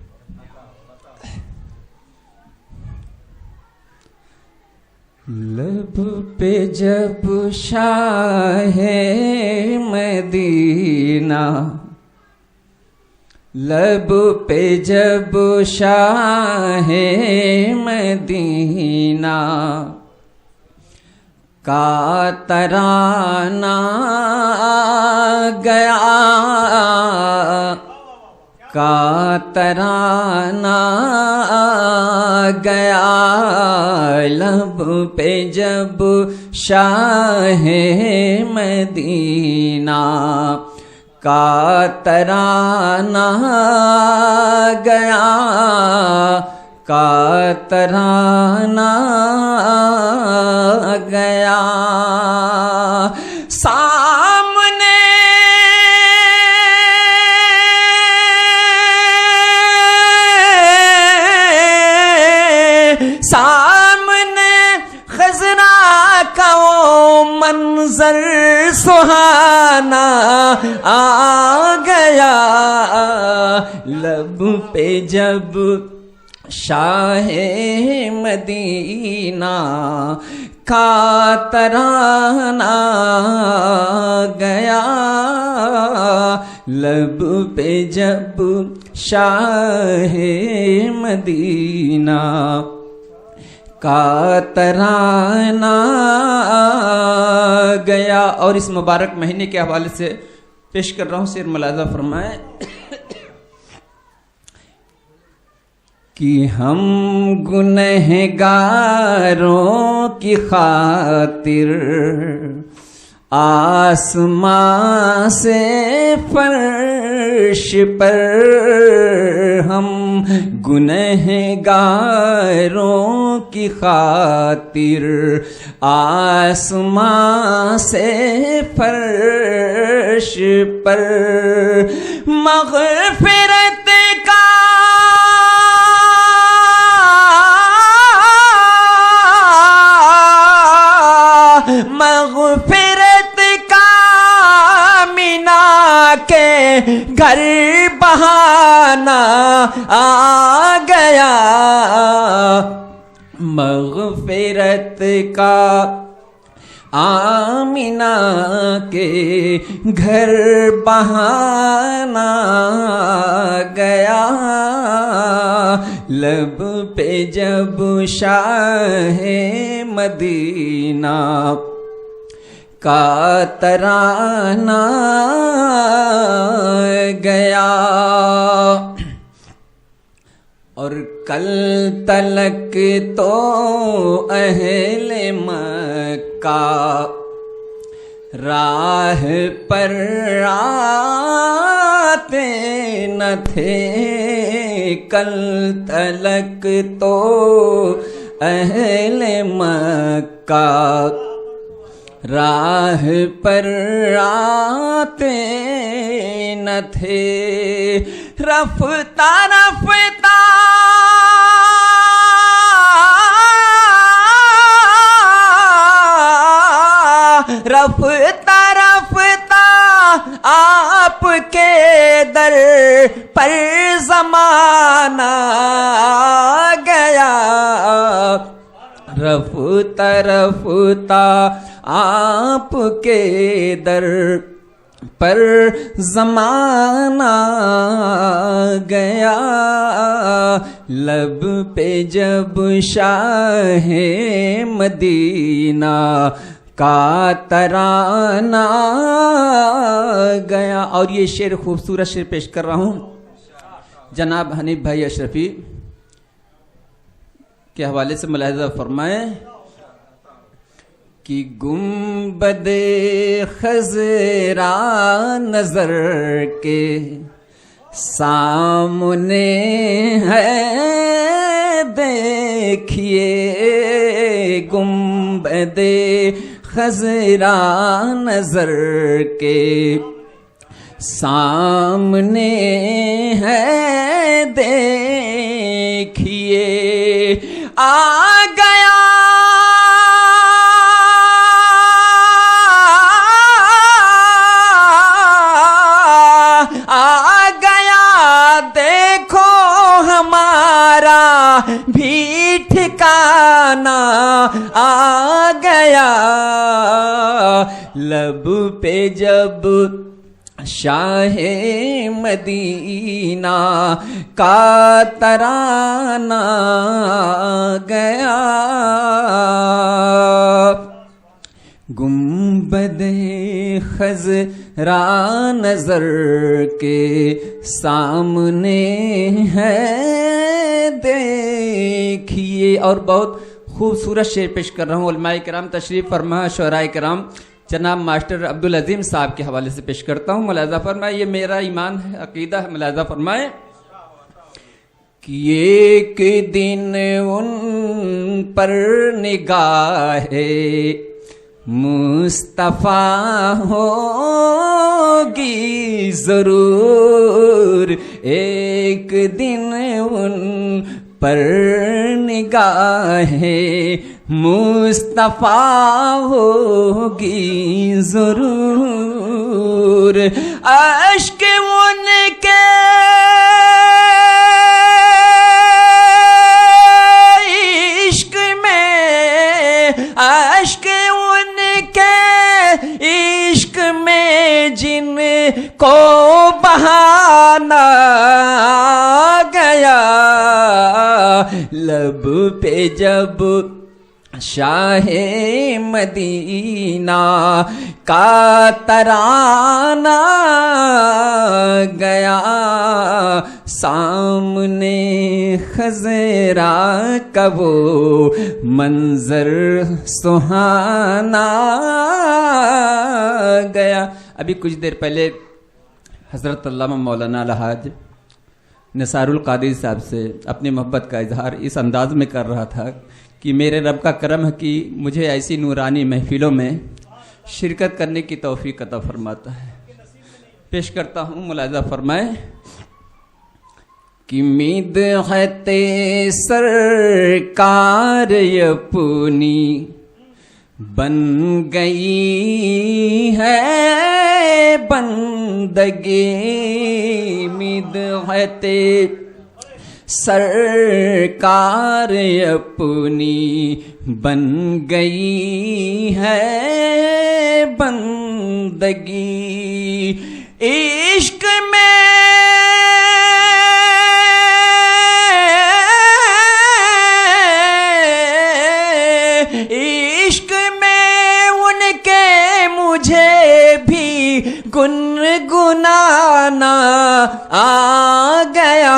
लब पे जब शाहे मदीना, लब पे जब शाहे मदीना का तराना गया, का तराना गया। लब पे जब शाहे मदीना का तराना गया, का तराना गया। सामने सामने खजरा का वो मंजर सुहाना आ गया। लब पे जब शाहे मदीना का तराना गया, लब पे जब शाहे मदीना का तराना गया। और इस मुबारक महीने के हवाले से पेश कर रहा हूँ शेर मुलाजा फरमाए कि हम गुनहगारों की खातिर आसमां से फर्श पर, हम गुनहगारों की खातिर आसमां से फर्श पर मग़फ़िरत का मग़फ़िरत का मीना के घर बहाना आ गया। मग़फ़िरत का आमिना के घर बहाना गया। लब पे जब शाहे मदीना का तराना गया। और कल तलक तो अहले मक्का राह पर आते न थे, कल तलक तो अहले मक्का राह पर आते न थे। रफ्ता रफ्ता रफ्ता रफ्ता आपके दर पर ज़माना आ गया। रफ्ता रफ्ता आपके दर पर ज़माना गया। लब पे जब शाहे मदीना का तराना गया। और ये शेर खूबसूरत शेर पेश कर रहा हूँ जनाब हनीफ भाई अशरफी के हवाले से मुलाहिज़ा फरमाए कि गुंबदे खज़रा नजर के सामने है, देखिए गुंबदे खज़रा नजर के सामने है, देखिए आ गया देखो हमारा भी ठिकाना आ गया। लब पे जब शाहे मदीना का तराना गया। गुंबदे खज़रा नजर के सामने है, देखिए। और बहुत खूबसूरत शेर पेश कर रहा हूँ। उलमाए किराम तशरीफ फरमा, शुअराए किराम जनाब मास्टर अब्दुल अजीम साहब के हवाले से पेश करता हूँ। मुलाजा फरमाए, ये मेरा ईमान है, अकीदा है। मुलाजा फरमाए कि एक दिन उन पर निगाहे मुस्तफा होगी जरूर, एक दिन उन पर निगाहे मुस्तफा होगी जरूर। अश्क उनके इश्क में जिनको बहाना गया, लब पे जब शाहे मदीना का तराना गया, सामने खज़रा का वो मंजर सुहाना गया। अभी कुछ देर पहले हज़रत अल्लामा मौलाना अलहाज निसारुल कादिर साहब से अपनी मोहब्बत का इजहार इस अंदाज में कर रहा था कि मेरे रब का करम है कि मुझे ऐसी नूरानी महफिलों में शिरकत करने की तौफीक अता फरमाता है। पेश करता हूँ, मुलाजा फरमाए कि मिदहते सरकार अपनी बन गई है बंदगी, मिदहते सरकार अपनी बन गई है बंदगी, इश्क में उनके मुझे भी गुनगुनाना आ गया,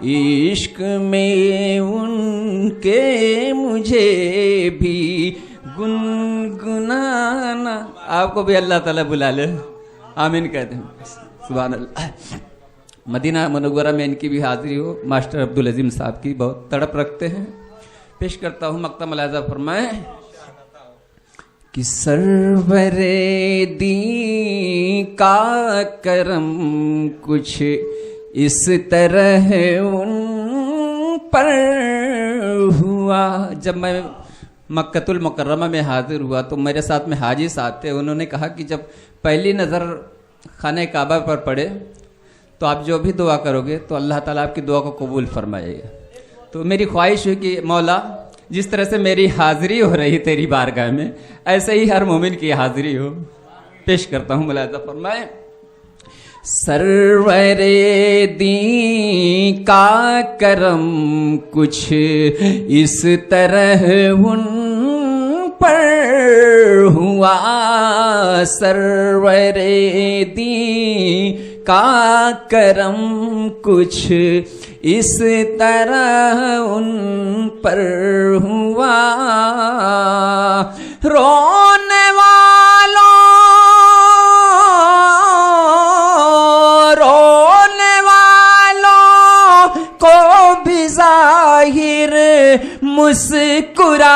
इश्क में उनके मुझे भी गुनगुनाना। आपको भी अल्लाह ताला बुला ले, आमीन कहते हैं। सुभान अल्लाह। मदीना मुनव्वरा में इनकी भी हाजिरी हो। मास्टर अब्दुल अजीम साहब की बहुत तड़प रखते हैं। पेश करता हूँ, मक्ता मुलाजा फरमाए कि सरवरे दी का करम कुछ इस तरह उन पर हुआ। जब मैं मक्कतुल मुकर्रमा में हाजिर हुआ तो मेरे साथ में हाजी साहब थे। उन्होंने कहा कि जब पहली नज़र खाने काबा पर पड़े तो आप जो भी दुआ करोगे तो अल्लाह ताला आपकी दुआ को कबूल फरमाएगा। तो मेरी ख्वाहिश हुई कि मौला जिस तरह से मेरी हाजिरी हो रही तेरी बारगाह में, ऐसे ही हर मोमिन की हाजिरी हो। पेश करता हूँ, मुलाजा फरमाए सरवरे दी का करम कुछ इस तरह उन पर हुआ, सरवरे दी का करम कुछ इस तरह उन पर हुआ, रोने वालों को भी जाहिर मुस्कुराना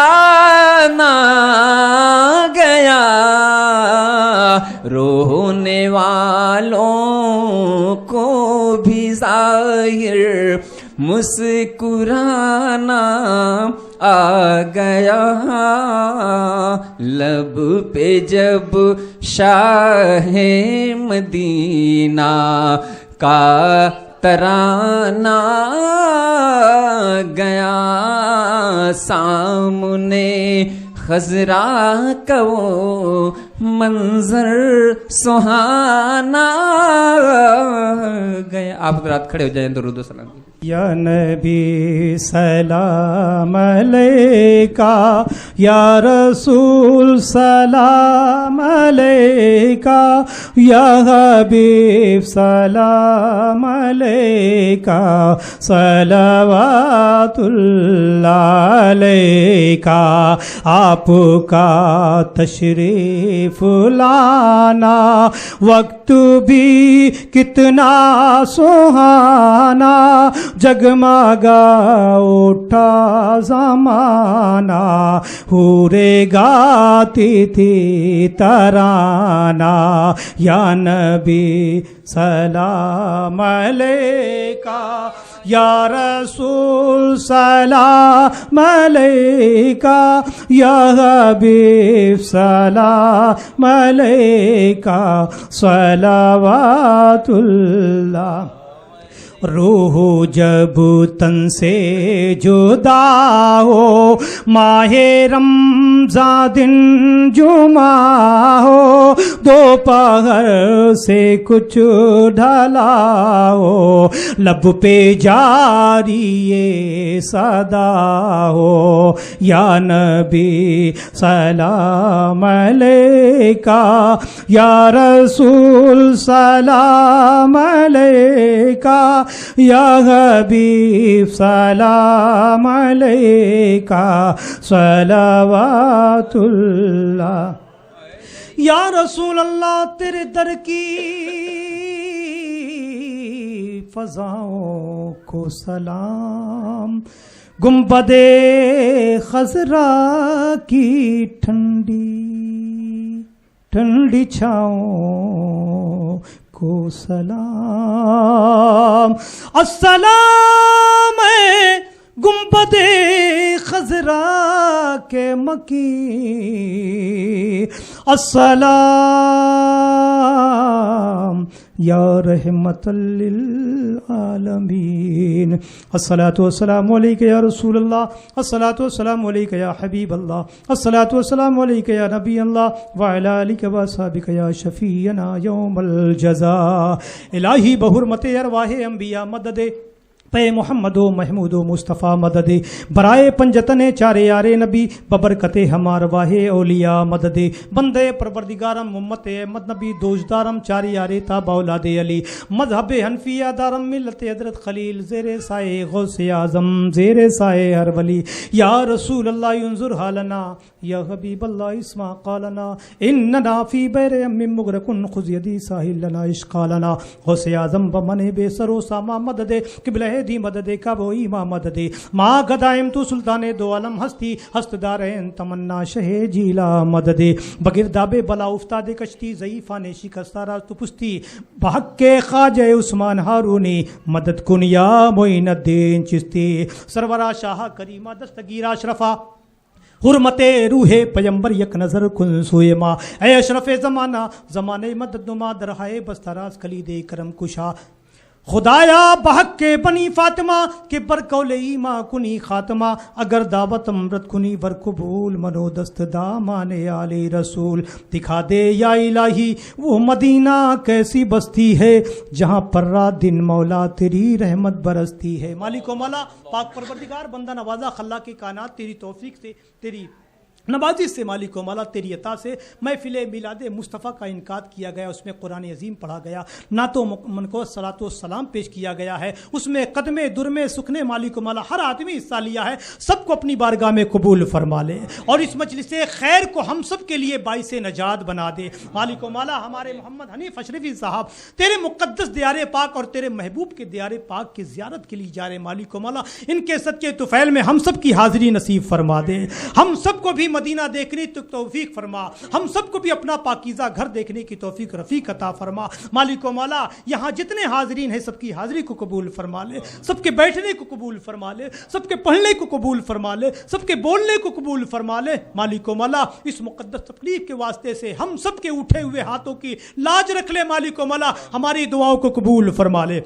गया, रोने वालों को भी जाहिर मुस्कुराना आ गया, लब पे जब शाहे मदीना का तराना गया, सामने खजरा का वो मंजर सुहाना गया। आप रात खड़े हो जाएं, दुरूद व सलाम। या नबी सलाम अलैका, या रसूल सलाम अलैका, या हबीब सलाम अलैका, सलावतुल्लाह अलैका। आपका तशरीफ लाना वक्त भी कितना सुहाना, जगमगा उठा ज़माना, हूरे गाती थी तराना। या नबी सलाम अलैका, या रसूल सलाम अलैका, या हबीब सलाम अलैका, सलावतुल्लाह। रूह जब तन से जुदा हो, माहे रमज़ान दिन जुमा हो, दोपहर से कुछ ढला हो, लब पे जारी ये सदा हो। या नबी सलाम अलैका, या रसूल सलाम अलैका, या हबीब सलाम अलैका, सलावतुल्लाह। या रसूल अल्लाह तेरे दर की फजाओं को सलाम, गुंबदे खजरा की ठंडी ठंडी छाओं को सलाम। अस्सलाम गुंबदे खजरा के मकी, अस्सलाम या रहमतल लिल आलमीन। अस्सलातु वस्सलामु अलैका या रसूल अल्लाह, अस्सलातु वस्सलामु अलैका या हबीब अल्लाह, अस्सलातु वस्सलामु अलैका या नबी अल्लाह, व अला आलिका व असहाबिका या शफीअना यौमल जज़ा। इलाही बहुरमते अरवाहे अंबिया मददे पे मोहम्मदो महमूदो मुस्तफ़ा मददे, बराए पंजतने चारे यारे नबी, बबरकते हमार वाहे औलिया मददे, बंदे परवरदिगारम उम्मत अहमद नबी, दोजदारम चारे यारे ताबा औलादे अली, मजहब हनफिया दारम मिल्लत हज़रत खलील, ज़ेरे साए गौसे आज़म, ज़ेरे साए हर वली। या रसूल अल्लाह युंजुर हालना, या हबीब अल्लाह इस्मा क़ालना, इन्नना फ़ी बैर अम्मिन मुग़रक़ुन ख़ुज़ यदी साहिल लना इश्क़ालना। गौसे आज़म बमने बेसरो सामा मददे, क़िबला दी मददे का वो ईमा मददे, माँ गदायम तू सुल्ताने दो आलम हस्ती, हस्तदारैन तमन्ना शहे जीला मददे, बगिरदाबे बला उफ्तादे कश्ती, ज़ईफ़ा ने शिकस्तारा तु पुस्ती, बहक के ख़ाजे उस्मान हारूनी, मदद कुनिया मोइनुद्दीन चिश्ती, सरवरा शाह करीमा दस्तगीर अशरफा, हुर्मते रूहे पैगंबर यक नजर कुन सोए माँ, ए अशरफे ज़माना, ज़माने मदद नुमा दरहाए बस्तराज कलीदे करम कुशा। खुदाया बहक के बनी फातिमा के बरकौले ईमा कुनी खातमा, अगर दावत अमृत कुनी वर कबूल मनोदस्त दामाने आले रसूल। दिखा दे या इलाही वो मदीना कैसी बस्ती है, जहाँ पर रात दिन मौला तेरी रहमत बरसती है। मालिक व मौला पाक परवरदिगार बंदा नवाजा खल्ला के कानात तेरी तौफीक से, तेरी नवाजी से, मालिक व मौला तेरी अता से महफिल मिलाद मुस्तफ़ा का इनकाद किया गया, उसमें कुरान अजीम पढ़ा गया, ना तो मन को सलातो सलाम पेश किया गया है, उसमें कदमे दुरमे सुखने मालिक व मौला हर आदमी हिस्सा लिया है। सबको अपनी बारगाह में कबूल फरमा ले और इस मजलिस खैर को हम सब के लिए बाइस नजात बना दे। मालिक व मौला हमारे मोहम्मद हनीफ अशरफी साहब तेरे मुक़द्दस दियारे पाक और तेरे महबूब के दियारे पाक की ज़ियारत के लिए जा रहे, मालिक व मौला इनके सच्चे तुफ़ैल में हम सब की हाज़िरी नसीब फरमा दे। हम सबको भी मदीना देखने की तौफीक फरमा, हम सबको भी अपना पाकीज़ा घर देखने की तौफीक रफ़ीक अता फरमा। मालिक व मौला यहाँ जितने हाज़रीन हैं सबकी हाज़िरी को कबूल फरमा ले, सबके बैठने को कबूल फरमा ले, सबके पढ़ने को कबूल फरमा ले, सबके बोलने को कबूल फरमा ले। मालिक व मौला इस मुक़द्दस तकलीफ के वास्ते से हम सबके उठे हुए हाथों की लाज रख ले। मालिक व मौला हमारी दुआओं को कबूल फरमा ले,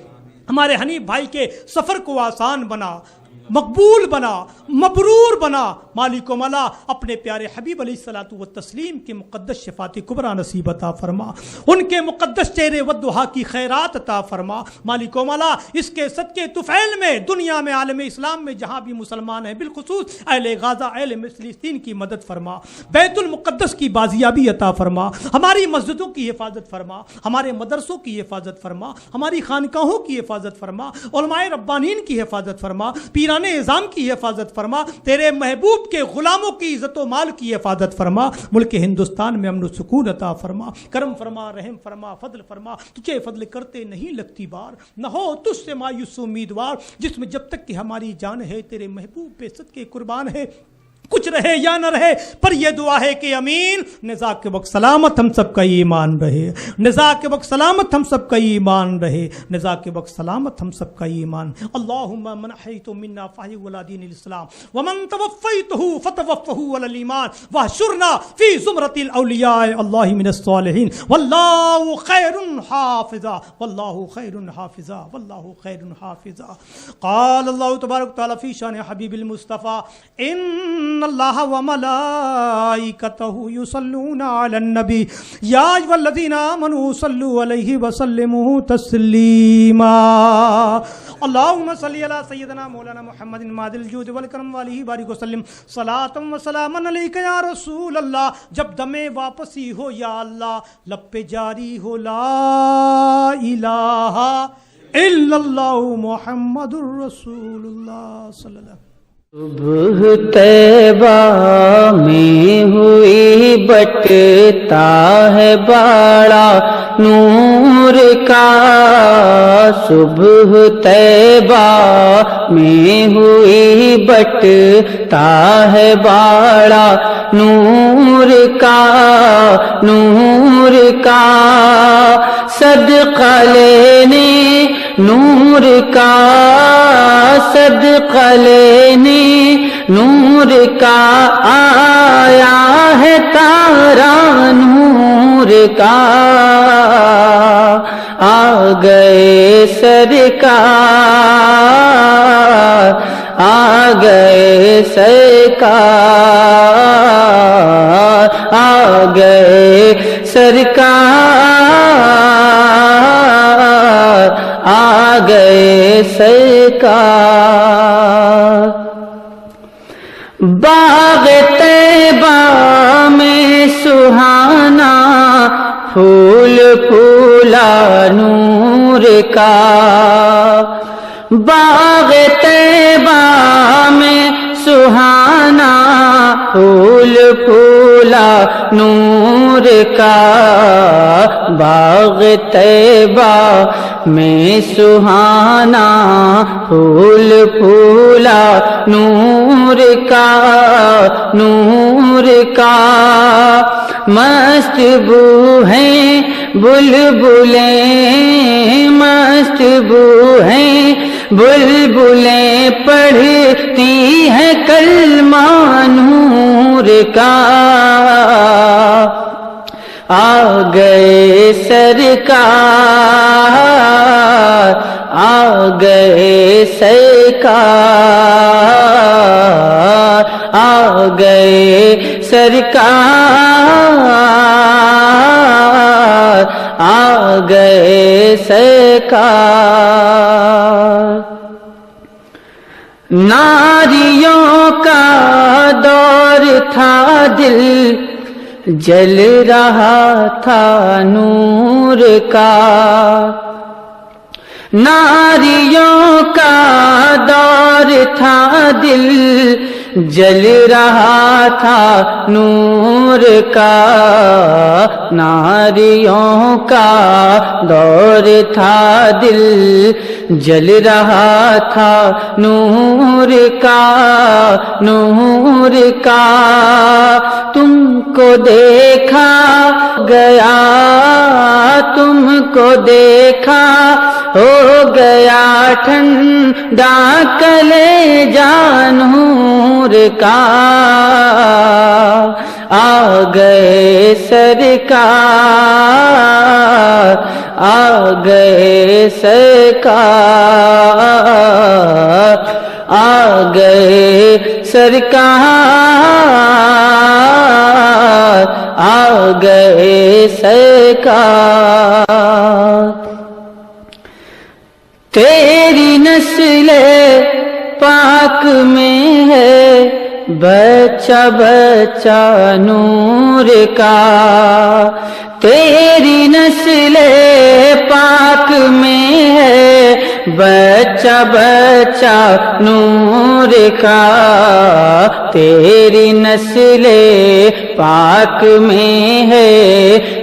हमारे हनीफ भाई के सफ़र को आसान बना, मकबूल बना, मबरूर बना। मालिक मौला अपने प्यारे हबीब अलैहिस्सलातु व तस्लीम की मुक़द्दस शफ़ात कुबरा नसीब अता फरमा, उनके मुक़द्दस चेहरे व दुआ की खैरात अता फरमा। मालिक मौला इसके सदके तुफ़ैल में दुनिया में आलम इस्लाम में जहाँ भी मुसलमान हैं, बिलखुसूस अहले गाज़ा अहले फ़िलिस्तीन की मदद फरमा, बैतुल मुक़द्दस की बाजियाबी अता फरमा, हमारी मस्जिदों की हिफाजत फरमा, हमारे मदरसों की हिफाजत फरमा, हमारी खानकाहों की हिफाजत फरमा, उलमाए रब्बानीन की हिफाजत फरमा, पीराने निज़ाम की हिफाजत फरमा, तेरे महबूब के गुलामों की इज्जत माल की हिफाजत फरमा। मुल्क हिंदुस्तान में अमन सुकून अता फरमा, करम फरमा, रहम फरमा, फजल फरमा। तुझे फजल करते नहीं लगती बार, न हो तुझसे मायूस उम्मीदवार, जिसमें जब तक कि हमारी जान है तेरे महबूब पे सदके कुर्बान है। कुछ रहे या न रहे पर यह दुआ है कि अमीन। निज़ा के वक्त सलामत हम सबका ईमान रहे, निज़ा के वक्त सलामत हम सबका ईमान रहे, निज़ा के वक्त सलामत हम सबका ईमान। अल्लाहुम्मा मन अहयतु मिन्ना फ़अहयिहु अला दीनिल इस्लाम व मन तवफ़्फ़यतहु फ़तवफ़्फ़हु अलल ईमान वहशुरना फ़ी ज़ुमरतिल औलिया अल्लाहि मिनस सालिहीन वल्लाहु खैरुन हाफ़िज़ा वल्लाहु खैरुन हाफ़िज़ा वल्लाहु खैरुन हाफ़िज़ा। क़ाल अल्लाहु तबारक व तआला फ़ी शान हबीबिल मुस्तफ़ा इन्नल्लाह व मलाइकतहु युसल्लूना अलन नबी या अय्युहल्लज़ीना आमनू सल्लू अलैहि व सल्लिमू तस्लीमा। अल्लाहुम्मा सल्लि अला सय्यिदना मौलाना मुहम्मदिन मादिल जूद वल करम व अलैहि बारिक व सल्लिम सलातम व सलामन अलैका या रसूल अल्लाह। जब दमे वापसी हो या अल्लाह, लब पे जारी हो ला इलाहा इल्लल्लाहु मुहम्मदुर रसूलुल्लाह सल्लल्लाहु। सुबह तैबा में हुई बटता है बाड़ा नूर का, सुबह तैबा में हुई बटता है बाड़ा नूर का, नूर का सदका लेने नूर का, सदका लेने नूर का आया है तारा नूर का। आ गए सरकार, आ गए सरकार, आ गए सरकार, आ गए सरकार। बाग तैबा में सुहाना फूल फूला नूर का, बाग तैबा में सुहाना फूल फूला नूर का, बाग तैबा में सुहाना फूल फूला नूर का, नूर का मस्त बू हैं बुलबुलें, मस्त बू हैं बुलबुलें पढ़ती है कलमा नूर का। आ गए सरकार, आ गए सरकार, आ गए सरकार, आ गए सरकार। नारियों का दौर था दिल जल रहा था नूर का, नारियों का दौर था दिल जल रहा था नूर का, नारियों का दौर था दिल जल रहा था नूर का, नूर का तुमको देखा गया, तुमको देखा हो गया ठंडा कलेजा नूर का। आ गए सरकार, आ गए सरकार, आ गए सरकार, आ गए सरकार। तेरी नस्ल पाक में है बच्चा बच्चा नूर का, तेरी नस्ल पाक में है बच्चा बच्चा नूर का, तेरी नस्ल पाक में है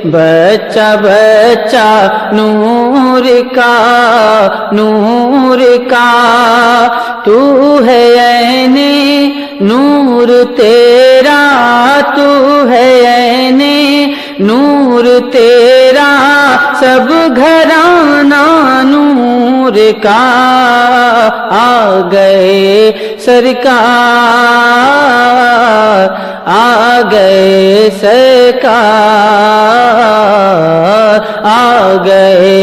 बच्चा बच्चा नूर का, नूर का। तू है ऐने नूर तेरा, तू है ऐने नूर तेरा, सब घराना नूर का। आ गए सरकार, आ गए सरकार, आ गए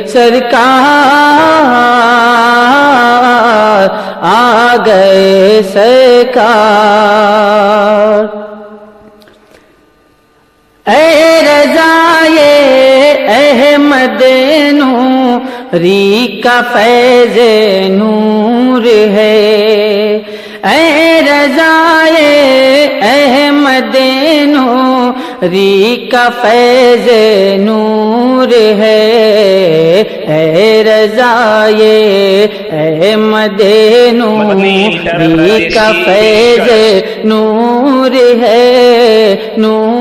सरकार, आ गए सरकार। ऐ रज़ाए अहमद नूरी का फैज़ नूर है, ऐ रज़ाए अहमद नूरी का फैज़ नूर है, ऐ रज़ाए अहमद नूरी का फैज़ नूर है, नूर